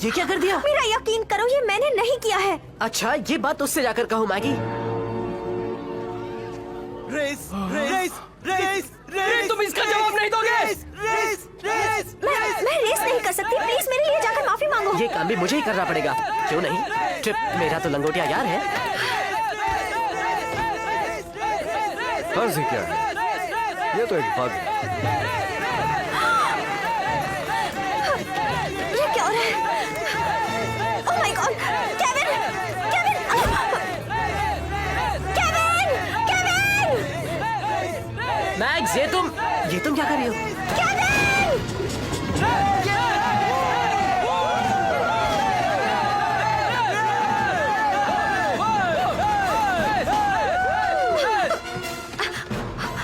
ये क्या कर दिया? मेरा यकीन करो, ये मैंने नहीं किया है। अच्छा, ये बात उससे जाकर कहो Maggie. Race race race race, तुम इसका जवाब नहीं दोगे। रेस रेस रेस, मैं रेस नहीं कर सकती, प्लीज मेरे लिए जाकर माफी मांगो। ये काम भी मुझे ही करना पड़ेगा, क्यों नहीं? ट्रिप मेरा तो लंगोटिया यार है। फर्ज ही क्या है, ये तो एक बग है। ये क्या हो रहा है? Oh my God, Kevin, Kevin, Kevin, Kevin! Mags, ये तुम क्या कर रही हो?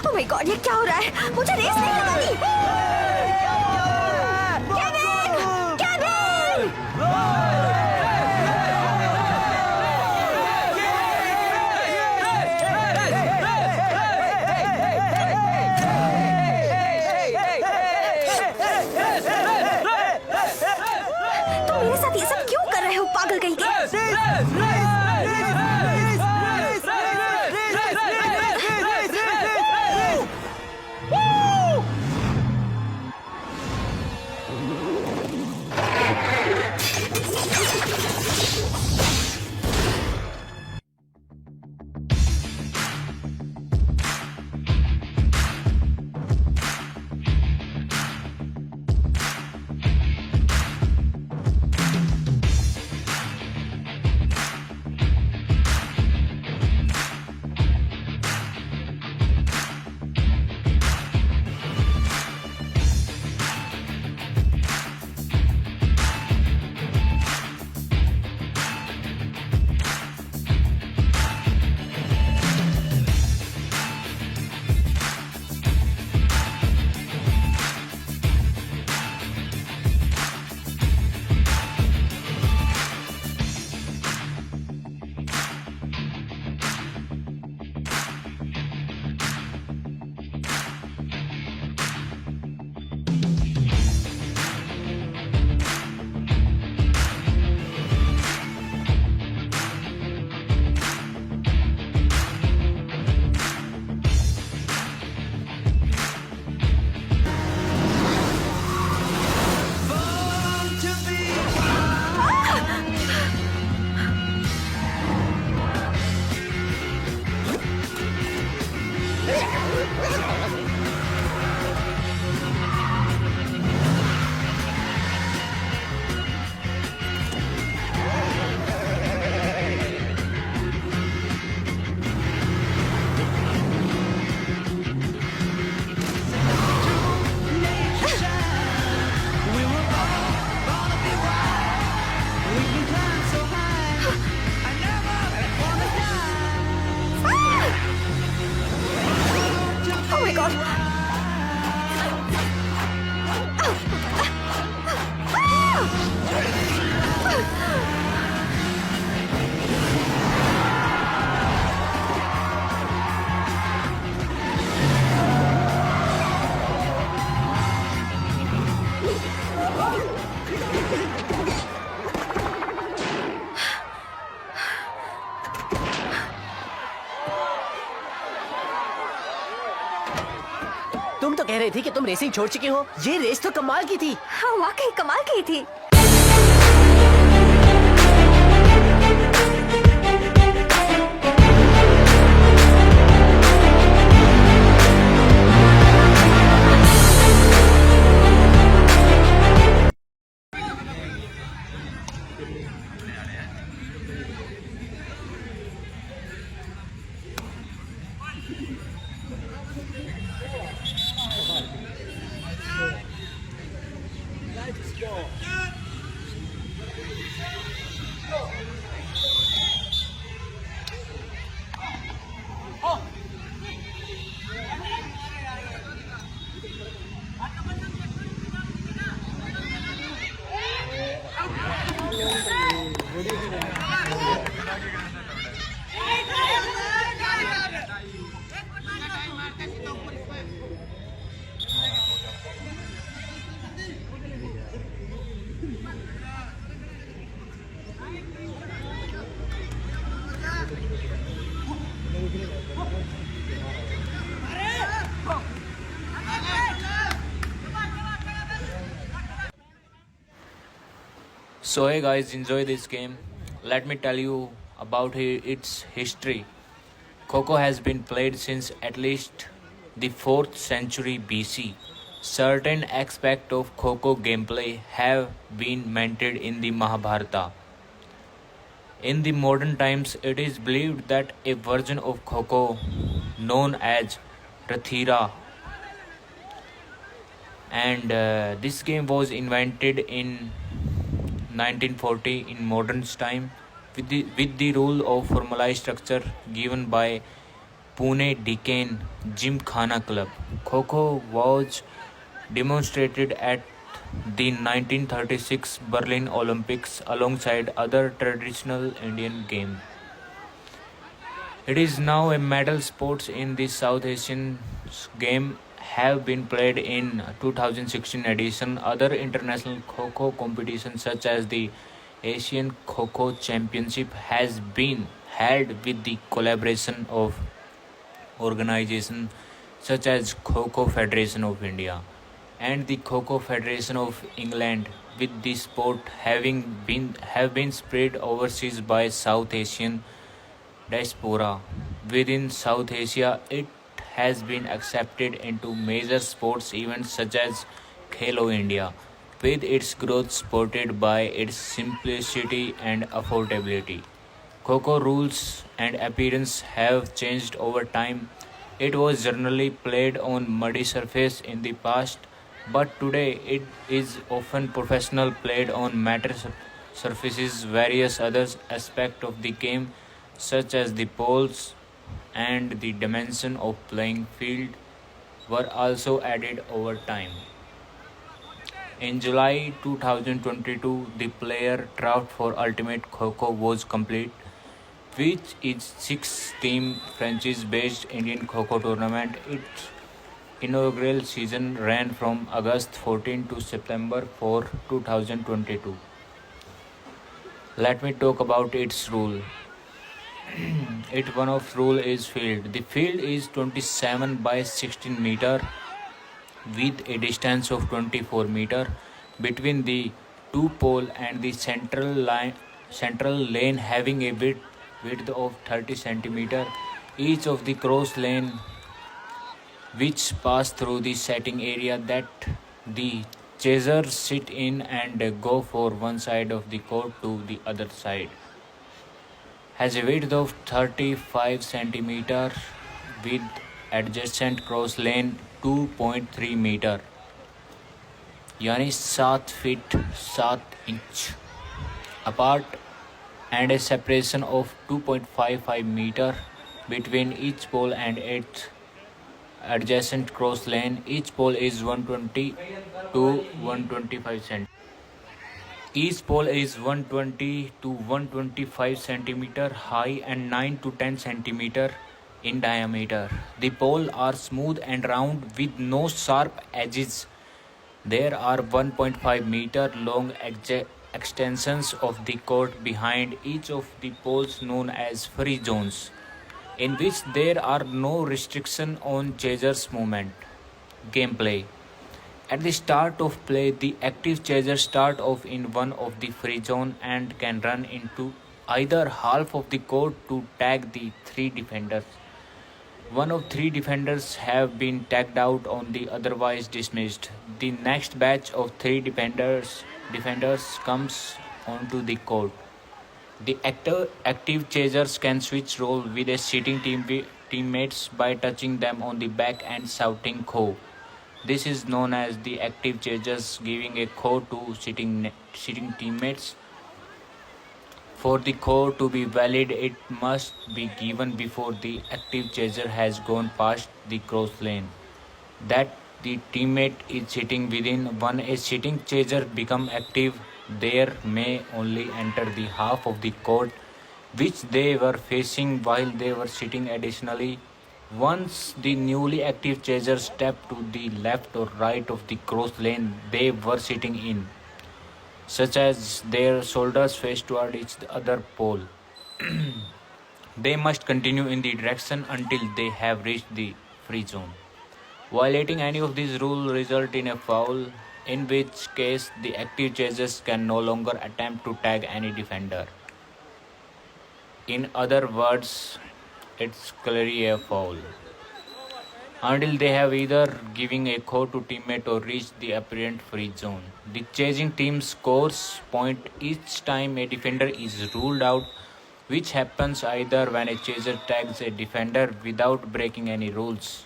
ओह माय गॉड, ये क्या हो रहा है? मुझे रेस नहीं लगानी। Kevin, Kevin! तुम मेरे साथ ये सब क्यों कर रहे हो, पागल कहीं के? Oh my god! तुम तो कह रही थी कि तुम रेसिंग छोड़ चुकी हो। ये रेस तो कमाल की थी। हाँ, वाकई कमाल की थी। So hey guys, enjoy this game. Let me tell you about its history. Kho has been played since at least the 4th century BC. Certain aspects of Kho gameplay have been maintained in the Mahabharata. In the modern times, it is believed that a version of Kho known as Rathira and this game was invented in 1940 in modern time with the rule of formalized structure given by Pune Deccan Gymkhana Club. Kho was demonstrated at the 1936 Berlin Olympics alongside other traditional Indian games. It is now a medal sport in the South Asian game have been played in 2016 edition. Other international Kho competitions such as the Asian Kho Championship has been held with the collaboration of organizations such as Kho Federation of India and the Kho Federation of England, with the sport have been spread overseas by South Asian diaspora. Within South Asia, it has been accepted into major sports events such as Khelo India, with its growth supported by its simplicity and affordability. Kho rules and appearance have changed over time. It was generally played on muddy surface in the past, but today it is often professional played on matter surfaces. Various other aspects of the game, such as the poles and the dimension of playing field, were also added over time. In July 2022, the player draft for Ultimate Kho was complete, which is six-team franchise-based Indian Kho tournament. Its inaugural season ran from August 14 to September 4, 2022. Let me talk about its rule. It one of rule is field. The field is 27 by 16 meter with a distance of 24 meter between the two pole and the central lane having a width of 30 centimeter. Each of the cross lane which pass through the setting area that the chasers sit in and go for one side of the court to the other side has a width of 35 centimeter with adjacent cross lane 2.3 meter यानी 7 feet 7 inch apart and a separation of 2.55 meter between each pole and its adjacent cross lane. Each pole is 120 to 125 cm. Each pole is 120 to 125 centimeter high and 9 to 10 centimeter in diameter. The poles are smooth and round with no sharp edges. There are 1.5 meter long extensions of the court behind each of the poles known as free zones, in which there are no restriction on chasers' movement. Gameplay. At the start of play, the active chaser start off in one of the free zone and can run into either half of the court to tag the three defenders. One of three defenders have been tagged out on the otherwise dismissed. The next batch of three defenders comes onto the court. The active chasers can switch role with a sitting teammates by touching them on the back and shouting "Kho." This is known as the active chasers giving a Kho to sitting teammates. For the Kho to be valid, it must be given before the active chaser has gone past the cross lane that the teammate is sitting within. When a sitting chaser become active, there may only enter the half of the court which they were facing while they were sitting. Additionally, once the newly active chasers step to the left or right of the cross lane they were sitting in, such as their shoulders face toward each other pole, they must continue in the direction until they have reached the free zone. Violating any of these rules result in a foul. in which case the active chasers can no longer attempt to tag any defender. In other words, it's clearly a foul. Until they have either giving a call to teammate or reached the apparent free zone. The chasing team scores point each time a defender is ruled out, which happens either when a chaser tags a defender without breaking any rules,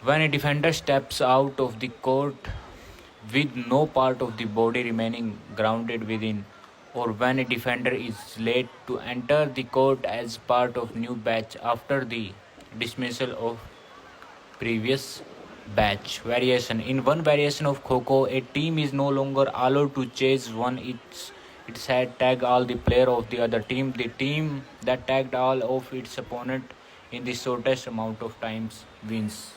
when a defender steps out of the court with no part of the body remaining grounded within, or when a defender is late to enter the court as part of new batch after the dismissal of previous batch. Variation. In one variation of Kho, a team is no longer allowed to chase its had tag all the player of the other team. The team that tagged all of its opponent in the shortest amount of times wins.